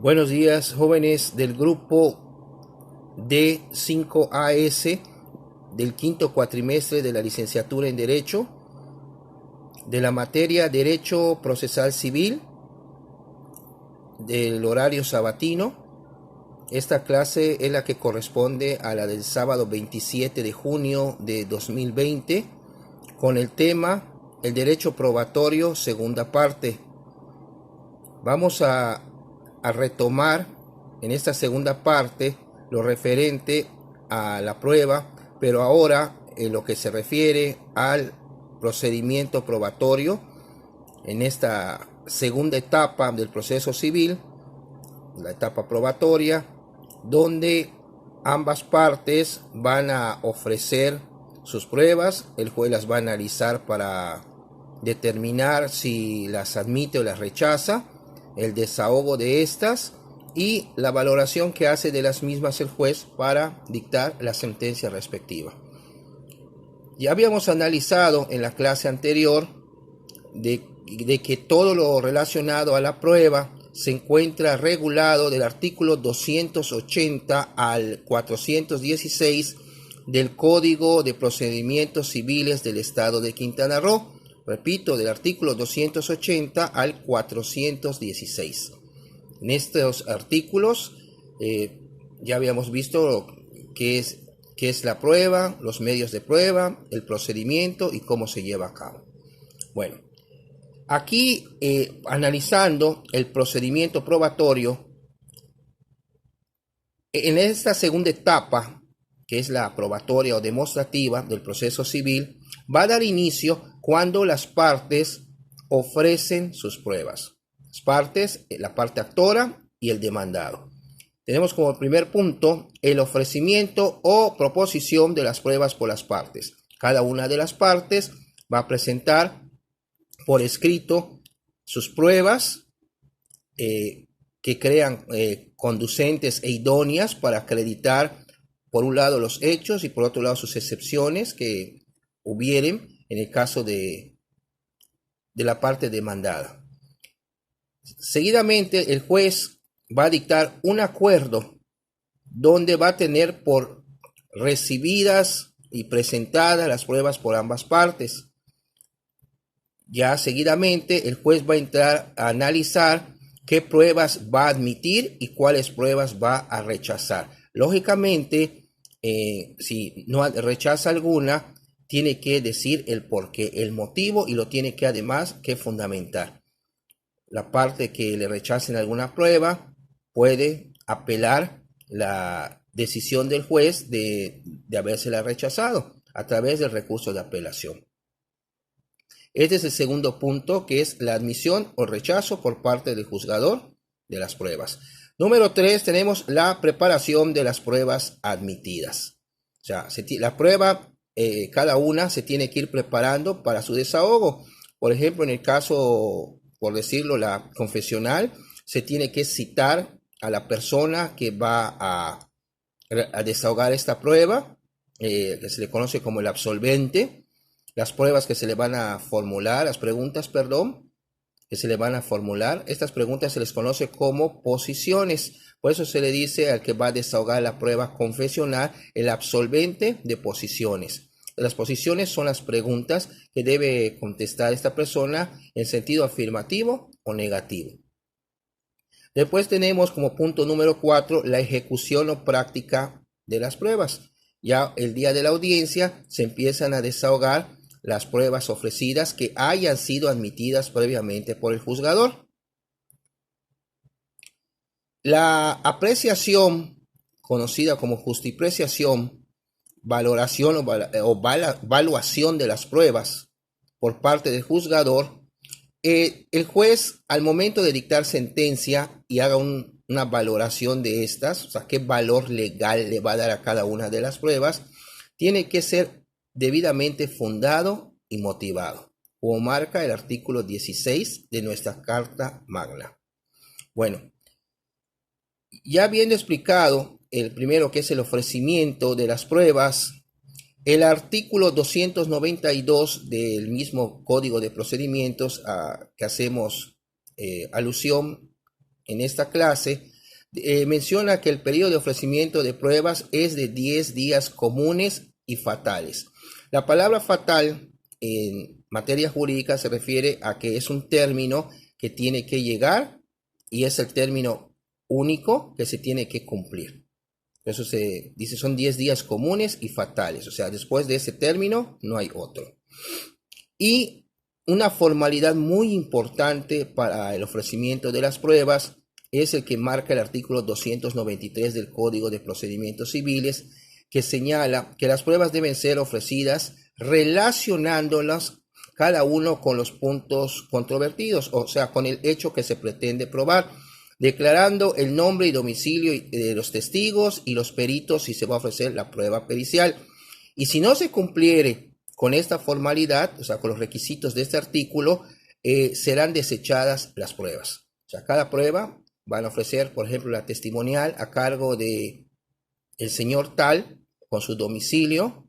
Buenos días, jóvenes del grupo D5AS del quinto cuatrimestre de la licenciatura en Derecho, de la materia Derecho Procesal Civil, del horario sabatino. Esta clase es la que corresponde a la del sábado 27 de junio de 2020, con el tema El Derecho Probatorio, segunda parte. Vamos a retomar en esta segunda parte lo referente a la prueba, pero ahora en lo que se refiere al procedimiento probatorio, en esta segunda etapa del proceso civil, la etapa probatoria, donde ambas partes van a ofrecer sus pruebas, el juez las va a analizar para determinar si las admite o las rechaza, el desahogo de estas y la valoración que hace de las mismas el juez para dictar la sentencia respectiva. Ya habíamos analizado en la clase anterior de que todo lo relacionado a la prueba se encuentra regulado del artículo 280 al 416 del Código de Procedimientos Civiles del Estado de Quintana Roo. Repito, del artículo 280 al 416. En estos artículos ya habíamos visto qué es la prueba, los medios de prueba, el procedimiento y cómo se lleva a cabo. Bueno, aquí analizando el procedimiento probatorio, en esta segunda etapa, que es la probatoria o demostrativa del proceso civil, va a dar inicio cuando las partes ofrecen sus pruebas. Las partes, la parte actora y el demandado. Tenemos como primer punto el ofrecimiento o proposición de las pruebas por las partes. Cada una de las partes va a presentar por escrito sus pruebas que crean conducentes e idóneas para acreditar por un lado los hechos y por otro lado sus excepciones que hubieren en el caso de la parte demandada. Seguidamente, el juez va a dictar un acuerdo donde va a tener por recibidas y presentadas las pruebas por ambas partes. Ya seguidamente, el juez va a entrar a analizar qué pruebas va a admitir y cuáles pruebas va a rechazar. Lógicamente, si no rechaza alguna, tiene que decir el porqué, el motivo, y lo tiene que además que fundamentar. La parte que le rechacen alguna prueba puede apelar la decisión del juez de habérsela rechazado a través del recurso de apelación. Este es el segundo punto, que es la admisión o rechazo por parte del juzgador de las pruebas. Número 3, tenemos la preparación de las pruebas admitidas. O sea, la prueba, cada una se tiene que ir preparando para su desahogo. Por ejemplo, en el caso, por decirlo, la confesional, se tiene que citar a la persona que va a desahogar esta prueba, que se le conoce como el absolvente. Las pruebas que se le van a formular, las preguntas, que se le van a formular, estas preguntas se les conoce como posiciones. Por eso se le dice al que va a desahogar la prueba confesional el absolvente de posiciones. Las posiciones son las preguntas que debe contestar esta persona en sentido afirmativo o negativo. Después tenemos como punto número 4 la ejecución o práctica de las pruebas. Ya el día de la audiencia se empiezan a desahogar las pruebas ofrecidas que hayan sido admitidas previamente por el juzgador. La apreciación, conocida como justipreciación, valoración o evaluación de las pruebas por parte del juzgador, el juez, al momento de dictar sentencia y haga una valoración de estas, o sea, qué valor legal le va a dar a cada una de las pruebas, tiene que ser debidamente fundado y motivado, como marca el artículo 16 de nuestra Carta Magna. Bueno, ya habiendo explicado el primero, que es el ofrecimiento de las pruebas, el artículo 292 del mismo Código de Procedimientos que hacemos alusión en esta clase, menciona que el periodo de ofrecimiento de pruebas es de 10 días comunes y fatales. La palabra fatal en materia jurídica se refiere a que es un término que tiene que llegar y es el término único que se tiene que cumplir. Eso se dice, son 10 días comunes y fatales, o sea, después de ese término no hay otro. Y una formalidad muy importante para el ofrecimiento de las pruebas es el que marca el artículo 293 del Código de Procedimientos Civiles, que señala que las pruebas deben ser ofrecidas relacionándolas cada uno con los puntos controvertidos, o sea, con el hecho que se pretende probar, declarando el nombre y domicilio de los testigos y los peritos si se va a ofrecer la prueba pericial. Y si no se cumpliere con esta formalidad, o sea, con los requisitos de este artículo, serán desechadas las pruebas. O sea, cada prueba van a ofrecer, por ejemplo, la testimonial a cargo de el señor tal, con su domicilio,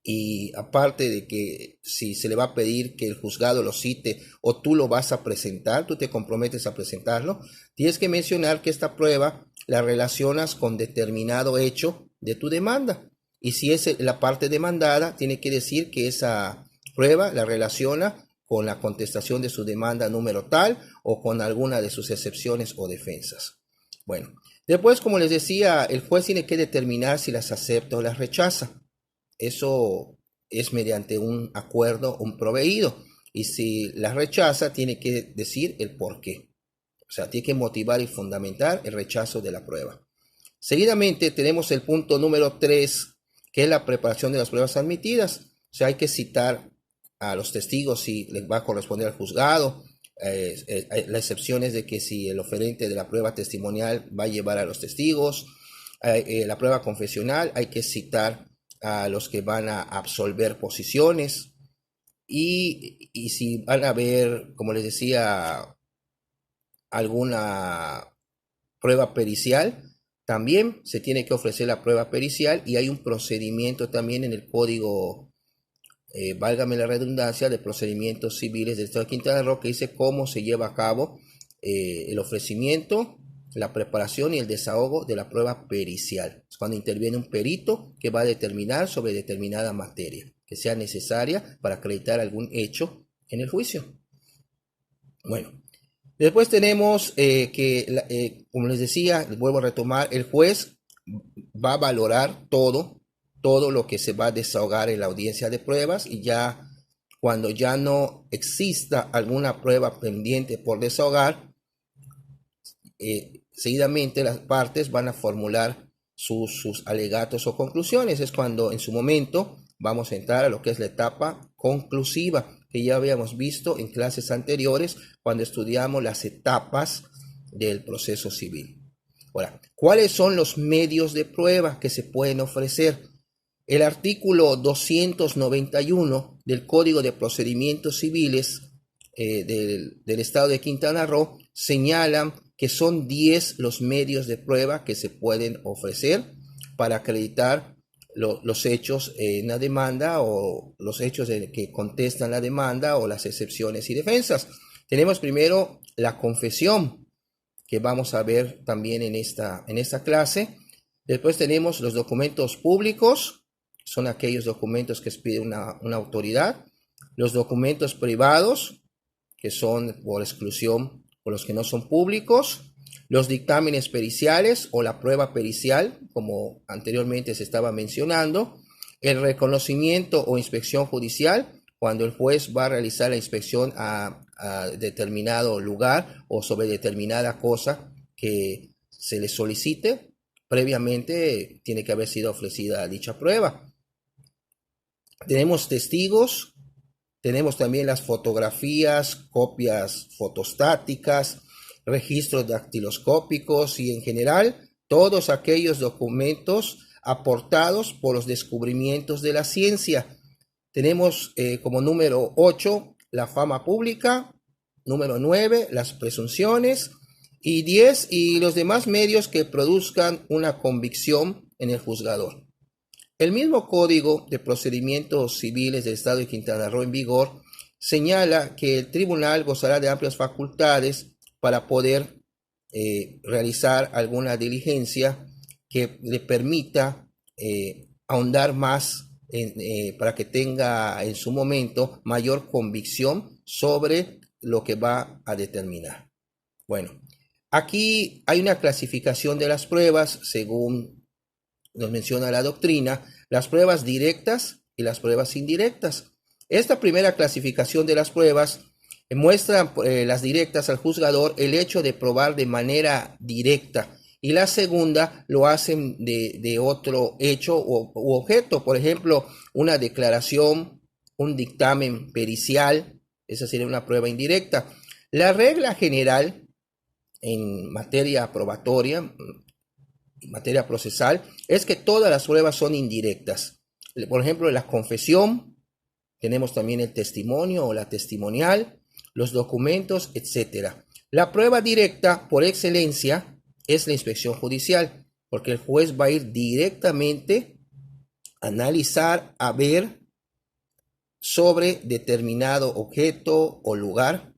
y aparte de que si se le va a pedir que el juzgado lo cite o tú lo vas a presentar, tú te comprometes a presentarlo, tienes que mencionar que esta prueba la relacionas con determinado hecho de tu demanda. Y si es la parte demandada, tiene que decir que esa prueba la relaciona con la contestación de su demanda número tal o con alguna de sus excepciones o defensas. Bueno, después, como les decía, el juez tiene que determinar si las acepta o las rechaza. Eso es mediante un acuerdo, un proveído. Y si las rechaza, tiene que decir el por qué. O sea, tiene que motivar y fundamentar el rechazo de la prueba. Seguidamente tenemos el punto número 3, que es la preparación de las pruebas admitidas. O sea, hay que citar a los testigos si les va a corresponder al juzgado. La excepción es de que si el oferente de la prueba testimonial va a llevar a los testigos. La prueba confesional hay que citar a los que van a absolver posiciones. Y si van a haber, como les decía, alguna prueba pericial, también se tiene que ofrecer la prueba pericial y hay un procedimiento también en el Código, válgame la redundancia, de procedimientos civiles del Estado de Quintana Roo, que dice cómo se lleva a cabo el ofrecimiento, la preparación y el desahogo de la prueba pericial. Es cuando interviene un perito que va a determinar sobre determinada materia que sea necesaria para acreditar algún hecho en el juicio. Bueno, después tenemos como les decía, vuelvo a retomar, el juez va a valorar todo lo que se va a desahogar en la audiencia de pruebas y ya cuando ya no exista alguna prueba pendiente por desahogar, seguidamente las partes van a formular sus alegatos o conclusiones. Es cuando en su momento vamos a entrar a lo que es la etapa conclusiva, que ya habíamos visto en clases anteriores cuando estudiamos las etapas del proceso civil. Ahora, ¿cuáles son los medios de prueba que se pueden ofrecer? El artículo 291 del Código de Procedimientos Civiles del Estado de Quintana Roo señala que son 10 los medios de prueba que se pueden ofrecer para acreditar los hechos en la demanda o los hechos que contestan la demanda o las excepciones y defensas. Tenemos primero la confesión, que vamos a ver también en esta clase. Después tenemos los documentos públicos, son aquellos documentos que expide una autoridad. Los documentos privados, que son por exclusión por los que no son públicos. Los dictámenes periciales o la prueba pericial, como anteriormente se estaba mencionando. El reconocimiento o inspección judicial, cuando el juez va a realizar la inspección a determinado lugar o sobre determinada cosa que se le solicite, previamente tiene que haber sido ofrecida dicha prueba. Tenemos testigos, tenemos también las fotografías, copias fotostáticas, registros dactiloscópicos y en general todos aquellos documentos aportados por los descubrimientos de la ciencia. Tenemos como número 8 la fama pública, número 9 las presunciones y 10 y los demás medios que produzcan una convicción en el juzgador. El mismo Código de Procedimientos Civiles del Estado de Quintana Roo en vigor señala que el tribunal gozará de amplias facultades para poder realizar alguna diligencia que le permita ahondar más para que tenga en su momento mayor convicción sobre lo que va a determinar. Bueno, aquí hay una clasificación de las pruebas según nos menciona la doctrina, las pruebas directas y las pruebas indirectas. Esta primera clasificación de las pruebas muestra las directas al juzgador el hecho de probar de manera directa, y la segunda lo hacen de otro hecho u objeto, por ejemplo, una declaración, un dictamen pericial, esa sería una prueba indirecta. La regla general en materia probatoria, en materia procesal, es que todas las pruebas son indirectas. Por ejemplo, la confesión, tenemos también el testimonio o la testimonial, los documentos, etc. La prueba directa por excelencia es la inspección judicial, porque el juez va a ir directamente a analizar, a ver sobre determinado objeto o lugar.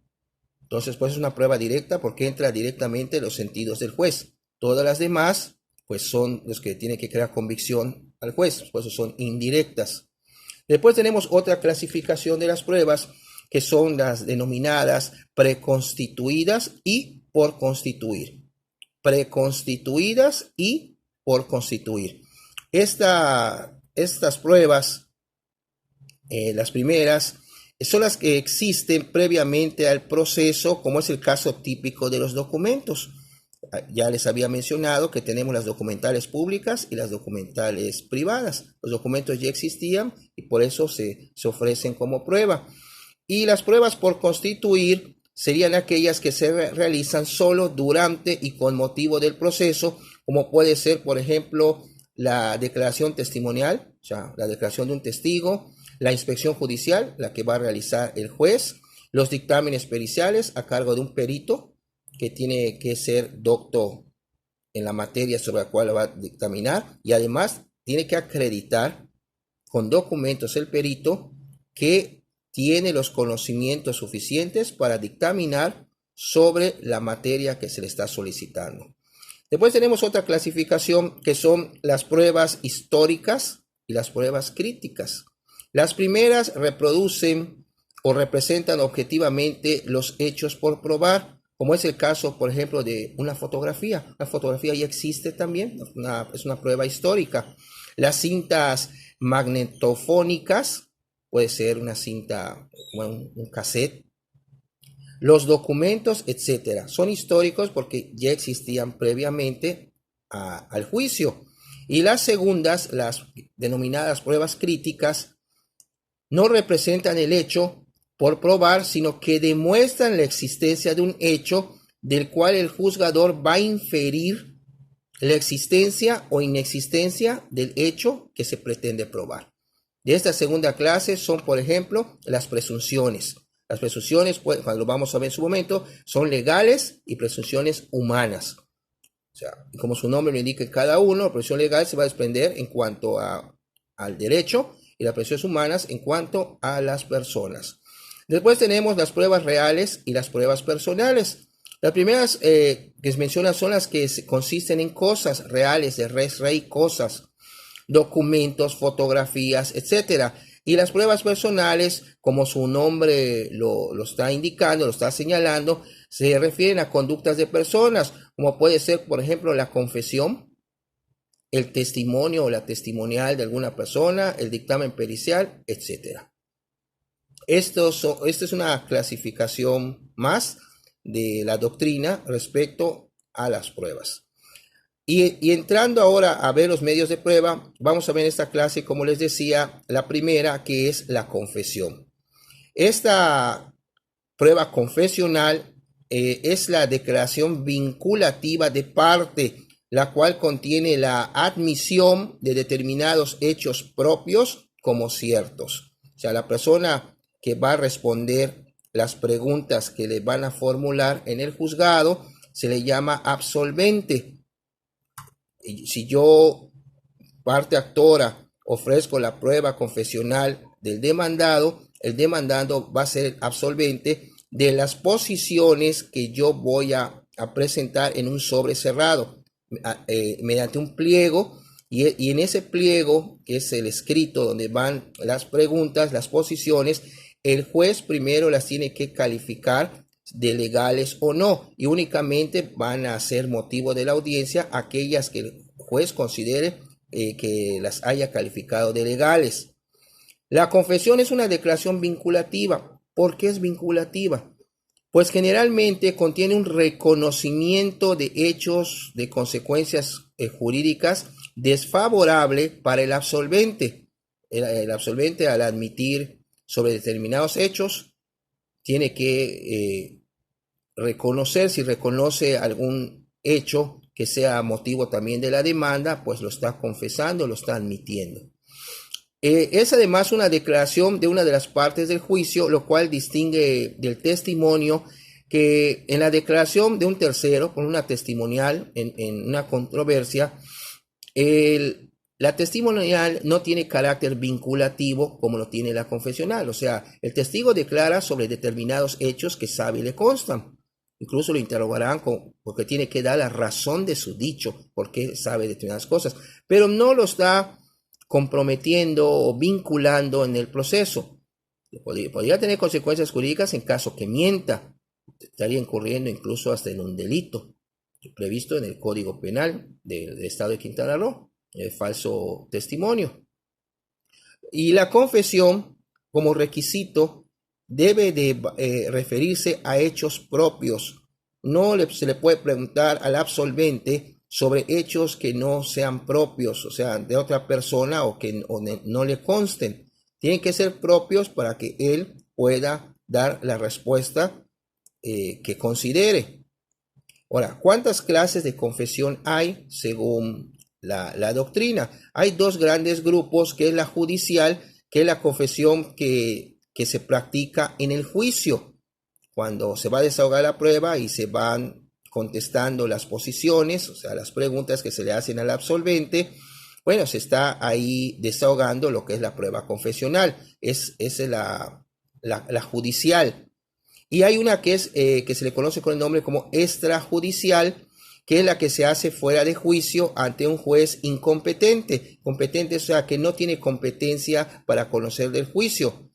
Entonces, pues es una prueba directa porque entra directamente en los sentidos del juez. Todas las demás, pues son los que tienen que crear convicción al juez, por eso son indirectas. Después tenemos otra clasificación de las pruebas, que son las denominadas preconstituidas y por constituir. Preconstituidas y por constituir. Estas pruebas, las primeras, son las que existen previamente al proceso, como es el caso típico de los documentos. Ya les había mencionado que tenemos las documentales públicas y las documentales privadas. Los documentos ya existían y por eso se ofrecen como prueba. Y las pruebas por constituir serían aquellas que se realizan solo durante y con motivo del proceso, como puede ser, por ejemplo, la declaración testimonial, o sea, la declaración de un testigo, la inspección judicial, la que va a realizar el juez, los dictámenes periciales a cargo de un perito que tiene que ser docto en la materia sobre la cual va a dictaminar, y además tiene que acreditar con documentos el perito que tiene los conocimientos suficientes para dictaminar sobre la materia que se le está solicitando. Después tenemos otra clasificación que son las pruebas históricas y las pruebas críticas. Las primeras reproducen o representan objetivamente los hechos por probar, como es el caso, por ejemplo, de una fotografía. La fotografía ya existe también, es una prueba histórica. Las cintas magnetofónicas, puede ser una cinta, un cassette. Los documentos, etcétera, son históricos porque ya existían previamente al juicio. Y las segundas, las denominadas pruebas críticas, no representan el hecho por probar, sino que demuestran la existencia de un hecho del cual el juzgador va a inferir la existencia o inexistencia del hecho que se pretende probar. De esta segunda clase son, por ejemplo, las presunciones. Las presunciones, cuando lo vamos a ver en su momento, son legales y presunciones humanas. O sea, como su nombre lo indica cada uno, la presunción legal se va a desprender en cuanto al derecho y las presunciones humanas en cuanto a las personas. Después tenemos las pruebas reales y las pruebas personales. Las primeras que se mencionan son las que consisten en cosas reales, de res rei, cosas, documentos, fotografías, etc. Y las pruebas personales, como su nombre lo está indicando, lo está señalando, se refieren a conductas de personas, como puede ser, por ejemplo, la confesión, el testimonio o la testimonial de alguna persona, el dictamen pericial, etc. Esta es una clasificación más de la doctrina respecto a las pruebas. Y entrando ahora a ver los medios de prueba, vamos a ver en esta clase, como les decía, la primera, que es la confesión. Esta prueba confesional es la declaración vinculativa de parte, la cual contiene la admisión de determinados hechos propios como ciertos. O sea, la persona que va a responder las preguntas que le van a formular en el juzgado se le llama absolvente. Si yo, parte actora, ofrezco la prueba confesional del demandado, el demandado va a ser absolvente de las posiciones que yo voy a a presentar en un sobre cerrado mediante un pliego, y en ese pliego, que es el escrito donde van las preguntas, las posiciones, el juez primero las tiene que calificar de legales o no, y únicamente van a ser motivo de la audiencia aquellas que el juez considere que las haya calificado de legales. La confesión es una declaración vinculativa. ¿Por qué es vinculativa? Pues generalmente contiene un reconocimiento de hechos, de consecuencias jurídicas desfavorable para el absolvente. El absolvente, al admitir sobre determinados hechos, tiene que reconocer, si reconoce algún hecho que sea motivo también de la demanda, pues lo está confesando, lo está admitiendo. Es además una declaración de una de las partes del juicio, lo cual distingue del testimonio, que en la declaración de un tercero, con una testimonial en una controversia, la testimonial no tiene carácter vinculativo como lo tiene la confesional. O sea, el testigo declara sobre determinados hechos que sabe y le constan. Incluso lo interrogarán porque tiene que dar la razón de su dicho, porque sabe determinadas cosas, pero no lo está comprometiendo o vinculando en el proceso. Podría tener consecuencias jurídicas en caso que mienta. Estaría incurriendo incluso hasta en un delito previsto en el Código Penal del Estado de Quintana Roo, falso testimonio. Y la confesión, como requisito, debe de referirse a hechos propios. No se le puede preguntar al absolvente sobre hechos que no sean propios, o sea, de otra persona o que no le consten. Tienen que ser propios para que él pueda dar la respuesta que considere. Ahora, ¿cuántas clases de confesión hay según la doctrina? Hay dos grandes grupos, que es la judicial, que es la confesión que se practica en el juicio, cuando se va a desahogar la prueba y se van contestando las posiciones, o sea, las preguntas que se le hacen al absolvente. Bueno, se está ahí desahogando lo que es la prueba confesional. Es la judicial. Y hay una que se le conoce con el nombre como extrajudicial, que es la que se hace fuera de juicio ante un juez incompetente. Competente, o sea, que no tiene competencia para conocer del juicio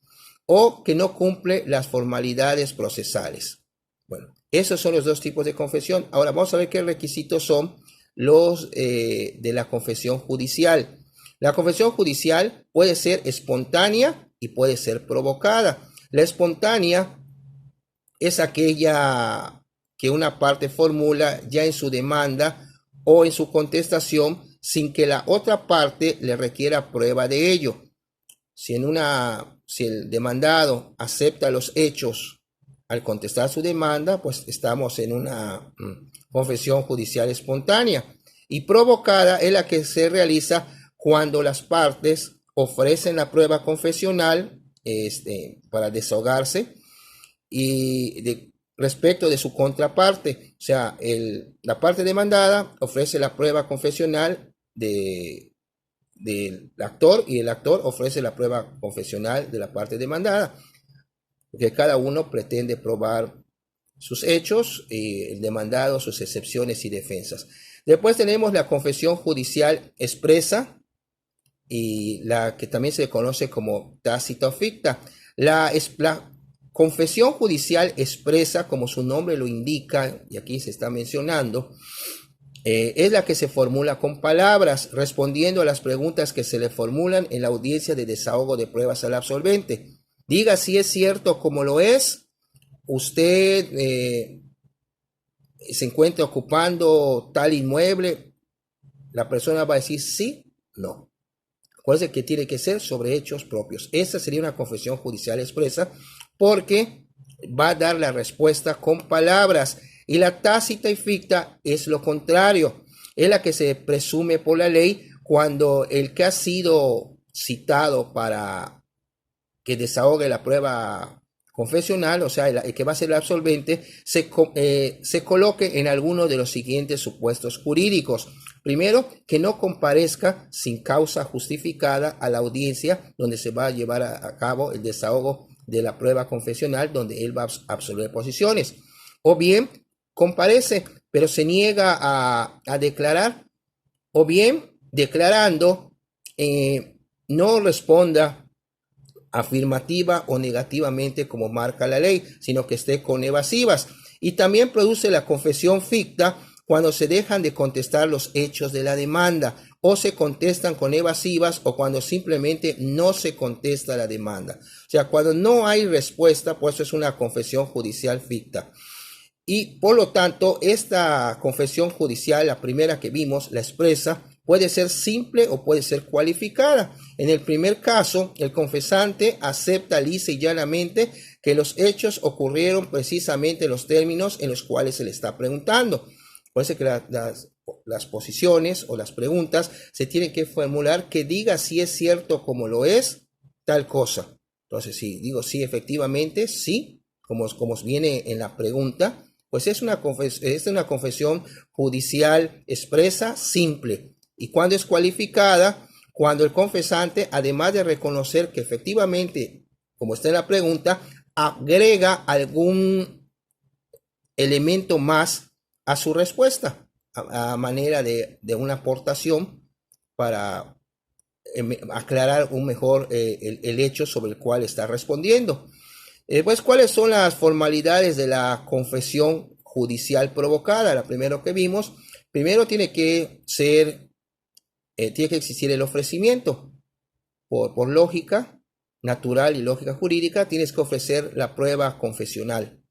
o que no cumple las formalidades procesales. Bueno, esos son los dos tipos de confesión. Ahora vamos a ver qué requisitos son los de la confesión judicial. La confesión judicial puede ser espontánea y puede ser provocada. La espontánea es aquella que una parte formula ya en su demanda o en su contestación sin que la otra parte le requiera prueba de ello. Si el demandado acepta los hechos al contestar su demanda, pues estamos en una confesión judicial espontánea. Y provocada es la que se realiza cuando las partes ofrecen la prueba confesional para desahogarse y respecto de su contraparte. O sea, la parte demandada ofrece la prueba confesional del actor y el actor ofrece la prueba confesional de la parte demandada, porque cada uno pretende probar sus hechos y el demandado sus excepciones y defensas. Después tenemos la confesión judicial expresa y la que también se conoce como tácita o ficta. La confesión judicial expresa, como su nombre lo indica, y aquí se está mencionando, es la que se formula con palabras, respondiendo a las preguntas que se le formulan en la audiencia de desahogo de pruebas al absolvente. Diga si es cierto como lo es. Usted se encuentra ocupando tal inmueble. La persona va a decir sí, no. Acuérdense que tiene que ser sobre hechos propios. Esa sería una confesión judicial expresa, porque va a dar la respuesta con palabras. Y la tácita y ficta es lo contrario. Es la que se presume por la ley cuando el que ha sido citado para que desahogue la prueba confesional, o sea, el que va a ser el absolvente, se coloque en alguno de los siguientes supuestos jurídicos. Primero, que no comparezca sin causa justificada a la audiencia donde se va a llevar a cabo el desahogo de la prueba confesional, donde él va a absolver posiciones. O bien, comparece, pero se niega a declarar, o bien declarando no responda afirmativa o negativamente como marca la ley, sino que esté con evasivas. Y también produce la confesión ficta cuando se dejan de contestar los hechos de la demanda o se contestan con evasivas o cuando simplemente no se contesta la demanda. O sea, cuando no hay respuesta, pues es una confesión judicial ficta. Y por lo tanto, esta confesión judicial, la primera que vimos, la expresa, puede ser simple o puede ser cualificada. En el primer caso, el confesante acepta lisa y llanamente que los hechos ocurrieron precisamente en los términos en los cuales se le está preguntando. Puede ser que las posiciones o las preguntas se tienen que formular que diga si es cierto como lo es tal cosa. Entonces, si digo sí, efectivamente, sí, como viene en la pregunta, pues es una confesión judicial expresa, simple. Y cuando es cualificada, cuando el confesante, además de reconocer que efectivamente, como está en la pregunta, agrega algún elemento más a su respuesta, a manera de una aportación para aclarar un mejor el hecho sobre el cual está respondiendo. Pues, ¿cuáles son las formalidades de la confesión judicial provocada? La primero que vimos, primero tiene que existir el ofrecimiento. Por lógica natural y lógica jurídica, tienes que ofrecer la prueba confesional.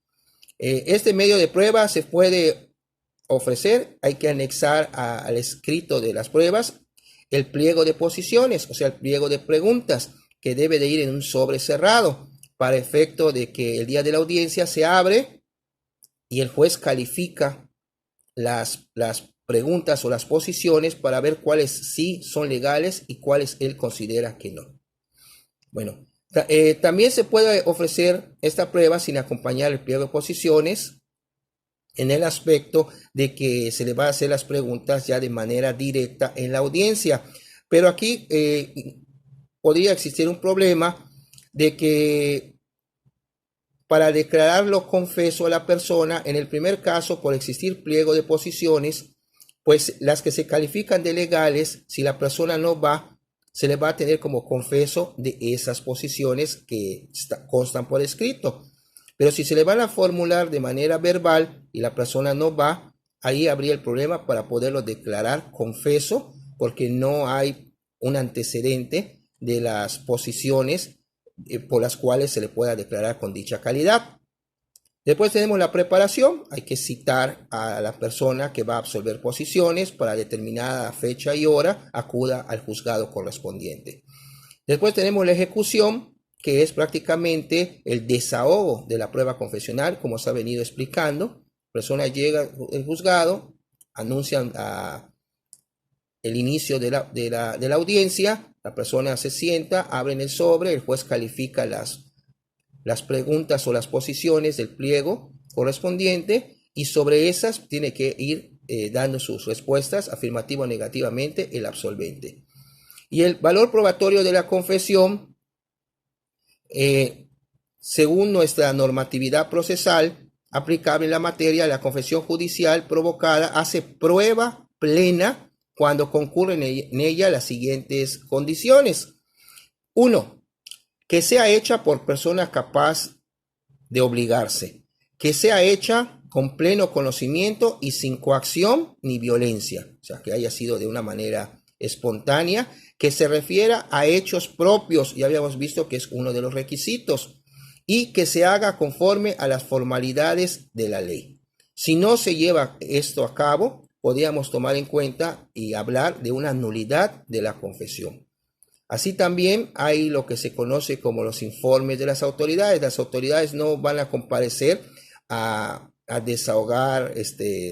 Este medio de prueba se puede ofrecer, hay que anexar al escrito de las pruebas el pliego de posiciones, o sea, el pliego de preguntas, que debe de ir en un sobre cerrado, para efecto de que el día de la audiencia se abre y el juez califica las preguntas o las posiciones para ver cuáles sí son legales y cuáles él considera que no. Bueno, también se puede ofrecer esta prueba sin acompañar el pliego de posiciones, en el aspecto de que se le va a hacer las preguntas ya de manera directa en la audiencia. Pero aquí podría existir un problema de que para declararlo confeso a la persona, en el primer caso, por existir pliego de posiciones, pues las que se califican de legales, si la persona no va, se le va a tener como confeso de esas posiciones que constan por escrito. Pero si se le van a formular de manera verbal y la persona no va, ahí habría el problema para poderlo declarar confeso, porque no hay un antecedente de las posiciones por las cuales se le pueda declarar con dicha calidad. Después tenemos la preparación. Hay que citar a la persona que va a absolver posiciones para determinada fecha y hora, acuda al juzgado correspondiente. Después tenemos la ejecución, que es prácticamente el desahogo de la prueba confesional, como se ha venido explicando. La persona llega al juzgado, anuncian el inicio de la audiencia, la persona se sienta, abren el sobre, el juez califica las preguntas o las posiciones del pliego correspondiente y sobre esas tiene que ir dando sus respuestas afirmativa o negativamente el absolvente. Y el valor probatorio de la confesión, según nuestra normatividad procesal aplicable en la materia, la confesión judicial provocada hace prueba plena cuando concurren en ella las siguientes condiciones. 1. Que sea hecha por persona capaz de obligarse. Que sea hecha con pleno conocimiento y sin coacción ni violencia. O sea, que haya sido de una manera espontánea, que se refiera a hechos propios, ya habíamos visto que es uno de los requisitos, y que se haga conforme a las formalidades de la ley. Si no se lleva esto a cabo, podríamos tomar en cuenta y hablar de una nulidad de la confesión. Así también hay lo que se conoce como los informes de las autoridades. Las autoridades no van a comparecer a desahogar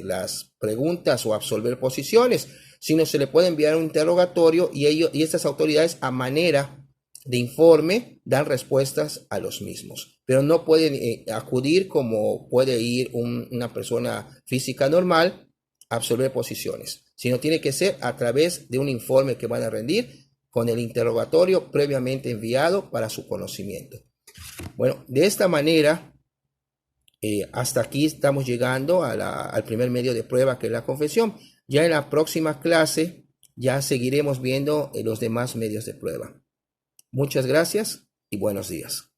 las preguntas o absolver posiciones, sino se le puede enviar un interrogatorio y estas autoridades, a manera de informe, dan respuestas a los mismos. Pero no pueden acudir como puede ir una persona física normal a absolver posiciones, sino tiene que ser a través de un informe que van a rendir con el interrogatorio previamente enviado para su conocimiento. Bueno, de esta manera Hasta aquí estamos llegando al primer medio de prueba, que es la confesión. Ya en la próxima clase ya seguiremos viendo los demás medios de prueba. Muchas gracias y buenos días.